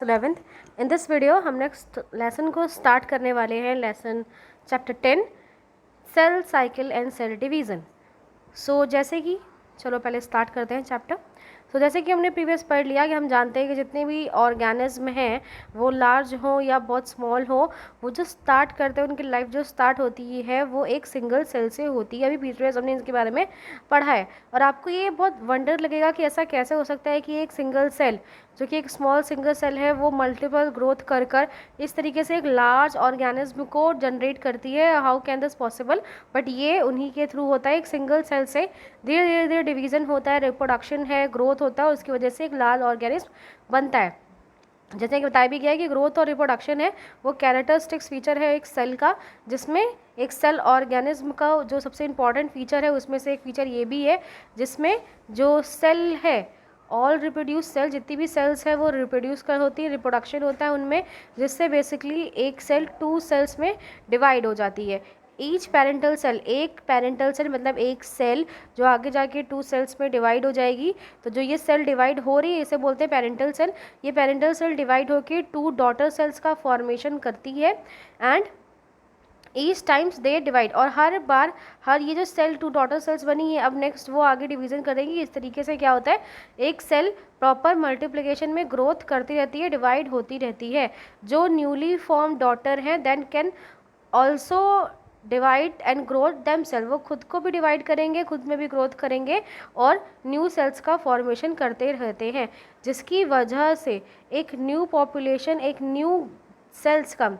11th। In this video हम next lesson को start करने वाले हैं, lesson chapter 10 cell cycle and cell division. So जैसे कि चलो पहले स्टार्ट करते हैं चैप्टर। तो जैसे कि हमने प्रीवियस पढ़ लिया कि हम जानते हैं कि जितने भी ऑर्गेनिज्म हैं वो लार्ज हो या बहुत स्मॉल हो, वो जो स्टार्ट करते हैं उनकी लाइफ जो स्टार्ट होती है वो एक सिंगल सेल से होती है। अभी प्रीवियस हमने इसके बारे में पढ़ा है और आपको ये बहुत वंडर लगेगा कि ऐसा कैसे हो सकता है कि एक सिंगल सेल जो कि एक स्मॉल सिंगल सेल है वो मल्टीपल ग्रोथ कर कर इस तरीके से एक लार्ज ऑर्गेनिज्म को जनरेट करती है। How can this possible? But ये उन्हीं के थ्रू होता है। एक सिंगल सेल से धीरे धीरे धीरे डिवीज़न होता है, रिप्रोडक्शन है, ग्रोथ होता है और उसकी वजह से एक लार्ज ऑर्गेनिज्म बनता है। जैसे कि बताया भी गया है कि ग्रोथ और रिप्रोडक्शन है वो कैरेक्टरिस्टिक्स फीचर है एक सेल का, जिसमें एक सेल ऑर्गेनिज्म का जो सबसे इंपॉर्टेंट फीचर है उसमें से एक फीचर ये भी है जिसमें जो सेल है ऑल रिप्रोड्यूस सेल, जितनी भी सेल्स है वो रिप्रोड्यूस कर होती है, रिप्रोडक्शन होता है उनमें, जिससे बेसिकली एक सेल 2 सेल्स में डिवाइड हो जाती है। ईच पेरेंटल सेल, एक पेरेंटल सेल मतलब एक सेल जो आगे जाके 2 सेल्स में डिवाइड हो जाएगी। तो जो ये सेल डिवाइड हो रही है इसे बोलते हैं पेरेंटल सेल। ये पेरेंटल सेल डिवाइड होके 2 डॉटर सेल्स का फॉर्मेशन करती है and each times they divide. और हर बार हर ये जो सेल 2 डॉटर सेल्स बनी है अब नेक्स्ट वो आगे डिवीज़न करेंगी। इस तरीके से क्या होता है, एक सेल प्रॉपर मल्टीप्लिकेशन में ग्रोथ करती रहती है, डिवाइड होती रहती है। जो न्यूली फॉर्म डॉटर हैं then can also divide and growth them cell, वो खुद को भी डिवाइड करेंगे, खुद में भी ग्रोथ करेंगे और न्यू सेल्स का फॉर्मेशन करते रहते हैं, जिसकी वजह से एक न्यू पॉपुलेशन, एक न्यू सेल्स का,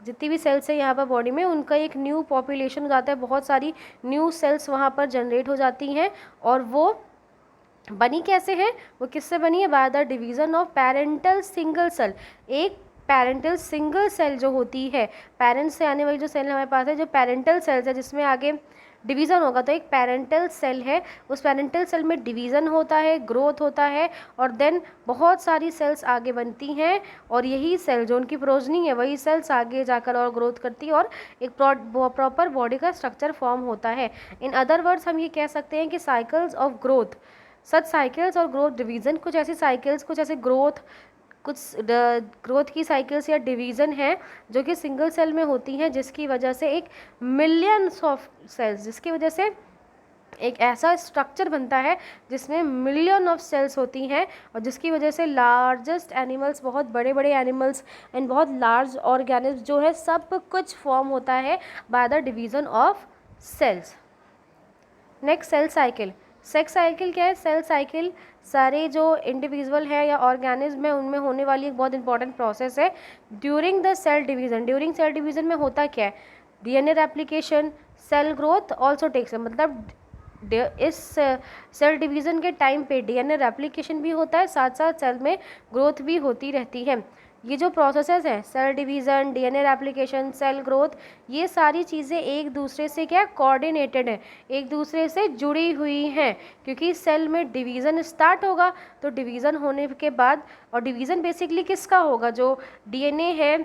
जितनी भी सेल्स है यहाँ पर बॉडी में उनका एक न्यू पॉपुलेशन हो जाता है। बहुत सारी न्यू सेल्स वहाँ पर जनरेट हो जाती हैं और वो बनी कैसे है, वो किससे बनी है? By the division of parental single cell. एक पेरेंटल सिंगल सेल जो होती है, पेरेंट्स से आने वाली जो सेल हमारे पास है, जो पेरेंटल सेल्स है जिसमें आगे डिवीज़न होगा, तो एक पेरेंटल सेल है, उस पेरेंटल सेल में डिवीज़न होता है, ग्रोथ होता है और देन बहुत सारी सेल्स आगे बनती हैं और यही सेल जो उनकी प्रोजनी है वही सेल्स आगे जाकर और ग्रोथ करती है और एक प्रॉपर बॉडी का स्ट्रक्चर फॉर्म होता है। इन अदर वर्ड्स हम ये कह सकते हैं कि cycles of growth, such cycles और ग्रोथ डिवीज़न, कुछ ऐसी साइकिल्स, कुछ ऐसे ग्रोथ, कुछ ग्रोथ की साइकिल्स या डिवीज़न है जो कि सिंगल सेल में होती हैं, जिसकी वजह से एक मिलियंस ऑफ सेल्स, जिसकी वजह से एक ऐसा स्ट्रक्चर बनता है जिसमें मिलियन ऑफ सेल्स होती हैं और जिसकी वजह से लार्जेस्ट एनिमल्स, बहुत बड़े बड़े एनिमल्स एंड बहुत लार्ज ऑर्गेनिज्म जो है सब कुछ फॉर्म होता है by the division of cells. Next cell cycle. Sex cycle क्या है? सेल साइकिल सारे जो इंडिविजुअल है या ऑर्गेनिज्म है उनमें होने वाली एक बहुत इंपॉर्टेंट प्रोसेस है during the cell division. During cell division में होता क्या है? DNA replication, cell growth also takes, मतलब इस सेल डिवीज़न के टाइम पे डीएनए रेप्लिकेशन भी होता है, साथ साथ सेल में ग्रोथ भी होती रहती है। ये जो प्रोसेसेस हैं, cell division, DNA replication, cell growth, ये सारी चीज़ें एक दूसरे से क्या कोऑर्डिनेटेड है, एक दूसरे से जुड़ी हुई हैं, क्योंकि सेल में डिवीज़न स्टार्ट होगा तो डिवीज़न होने के बाद, और डिवीज़न बेसिकली किसका होगा? जो डीएनए है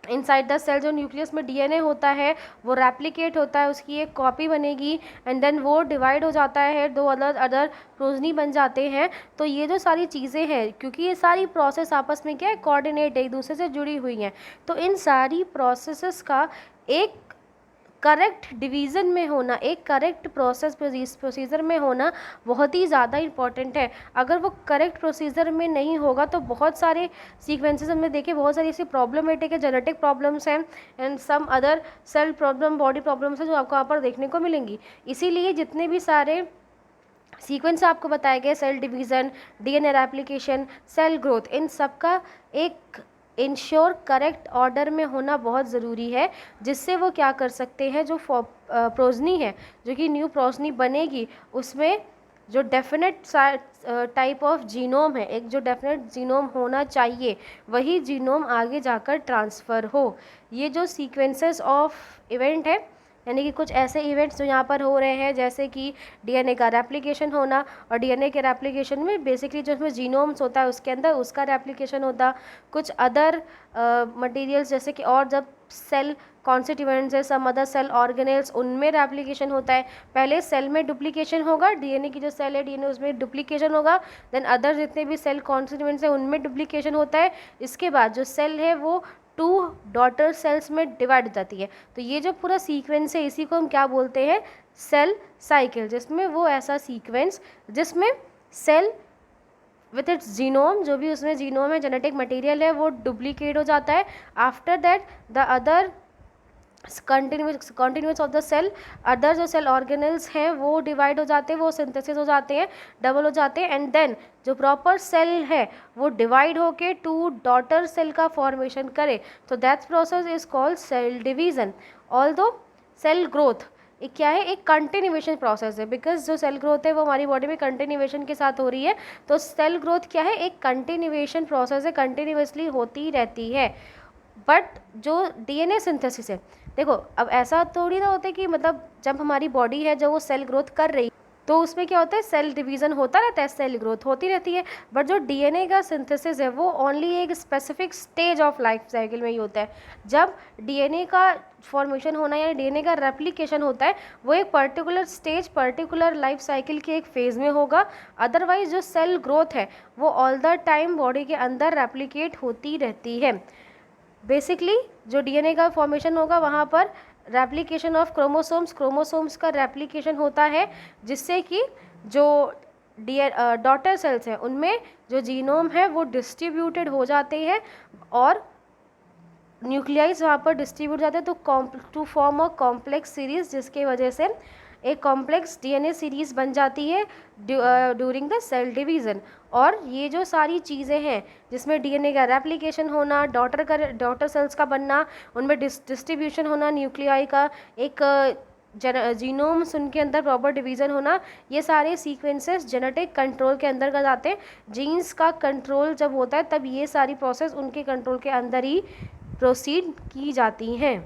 इनसाइड द सेल, जो न्यूक्लियस में डीएनए होता है वो रेप्लिकेट होता है, उसकी एक कॉपी बनेगी एंड देन वो डिवाइड हो जाता है, 2 अदर प्रोजनी बन जाते हैं। तो ये जो सारी चीज़ें हैं, क्योंकि ये सारी प्रोसेस आपस में क्या है, कोऑर्डिनेट, एक दूसरे से जुड़ी हुई हैं, तो इन सारी प्रोसेसेस का एक करेक्ट डिवीज़न में होना, एक करेक्ट प्रोसीजर में होना बहुत ही ज़्यादा इम्पॉर्टेंट है। अगर वो करेक्ट प्रोसीजर में नहीं होगा तो बहुत सारे सीक्वेंसेस हमने देखे, बहुत सारी ऐसी प्रॉब्लमेटिक है, जेनेटिक प्रॉब्लम्स हैं and some other cell problem, body problems हैं जो आपको यहाँ पर देखने को मिलेंगी। इसीलिए जितने भी सारे सीक्वेंस आपको बताए गए, cell division, DNA replication, cell growth, इन सब का एक इंश्योर करेक्ट ऑर्डर में होना बहुत ज़रूरी है, जिससे वो क्या कर सकते हैं, जो प्रोजनी है, जो कि न्यू प्रोजनी बनेगी, उसमें जो डेफिनेट टाइप ऑफ जीनोम है, एक जो डेफिनेट जीनोम होना चाहिए, वही जीनोम आगे जाकर ट्रांसफ़र हो। ये जो सीक्वेंसेस ऑफ इवेंट है, यानी कि कुछ ऐसे इवेंट्स जो यहाँ पर हो रहे हैं, जैसे कि डीएनए का रेप्लिकेशन होना, और डीएनए के रेप्लिकेशन में बेसिकली जो उसमें जीनोम्स होता है उसके अंदर उसका रेप्लिकेशन होता, कुछ अदर मटेरियल्स जैसे कि, और जब सेल कॉन्स्टिट्यूएंट्स है, सम अदर सेल ऑर्गेनेल्स, उनमें रेप्लिकेशन होता है। पहले सेल में डुप्लीकेशन होगा, डीएनए की जो सेल है डीएनए उसमें डुप्लीकेशन होगा, देन अदर जितने भी सेल कॉन्स्टिट्यूएंट्स हैं उनमें डुप्लीकेशन होता है। इसके बाद जो सेल है वो 2 डॉटर सेल्स में डिवाइड हो जाती है। तो ये जो पूरा सीक्वेंस है इसी को हम क्या बोलते हैं, सेल साइकिल, जिसमें वो ऐसा सीक्वेंस जिसमें सेल विथ इट्स जीनोम, जो भी उसमें जीनोम है, जेनेटिक मटेरियल है, वो डुप्लीकेट हो जाता है। After that the other continuous of the cell, other जो सेल ऑर्गेनल्स हैं वो डिवाइड हो जाते हैं, वो सिंथेसिस हो जाते हैं, डबल हो जाते हैं, एंड देन जो प्रॉपर सेल है वो डिवाइड होके 2 डॉटर सेल का फॉर्मेशन करे। तो that process is called cell division. Although cell growth एक क्या है, एक कंटिन्यूएशन प्रोसेस है, बिकॉज जो सेल ग्रोथ है वो हमारी बॉडी में कंटिन्यूएशन के साथ हो रही है। तो सेल ग्रोथ क्या है, एक कंटिन्यूएशन प्रोसेस है, कंटिन्यूसली होती रहती है। बट जो डीएनए सिंथेसिस है, देखो अब ऐसा थोड़ी ना होता है कि मतलब जब हमारी बॉडी है जब वो सेल ग्रोथ कर रही तो उसमें क्या होता है, सेल डिवीज़न होता रहता है, सेल ग्रोथ होती रहती है। बट जो डीएनए का सिंथेसिस है वो ओनली एक specific stage of life cycle में ही होता है। जब डीएनए का फॉर्मेशन होना या डीएनए का रेप्लिकेशन होता है वो एक particular stage, particular life cycle के एक फेज़ में होगा। अदरवाइज जो सेल ग्रोथ है वो ऑल द टाइम बॉडी के अंदर रेप्लिकेट होती रहती है। बेसिकली जो डीएनए का फॉर्मेशन होगा वहाँ पर रेप्लिकेशन ऑफ क्रोमोसोम्स का रेप्लिकेशन होता है, जिससे कि जो डॉटर सेल्स हैं उनमें जो जीनोम है वो डिस्ट्रीब्यूटेड हो जाते हैं और न्यूक्लियाइज वहाँ पर डिस्ट्रीब्यूट जाते हैं to form a complex series, जिसके वजह से एक कॉम्प्लेक्स डीएनए सीरीज़ बन जाती है ड्यूरिंग द सेल डिवीज़न। और ये जो सारी चीज़ें हैं जिसमें डीएनए का रेप्लिकेशन होना, डॉटर सेल्स का बनना, उनमें डिस्ट्रीब्यूशन होना न्यूक्लियाई का, एक जीनोम्स उनके अंदर प्रॉपर डिवीज़न होना, ये सारे सीक्वेंसेस जेनेटिक कंट्रोल के अंदर आते हैं। जीन्स का कंट्रोल जब होता है तब ये सारी प्रोसेस उनके कंट्रोल के अंदर ही प्रोसीड की जाती हैं।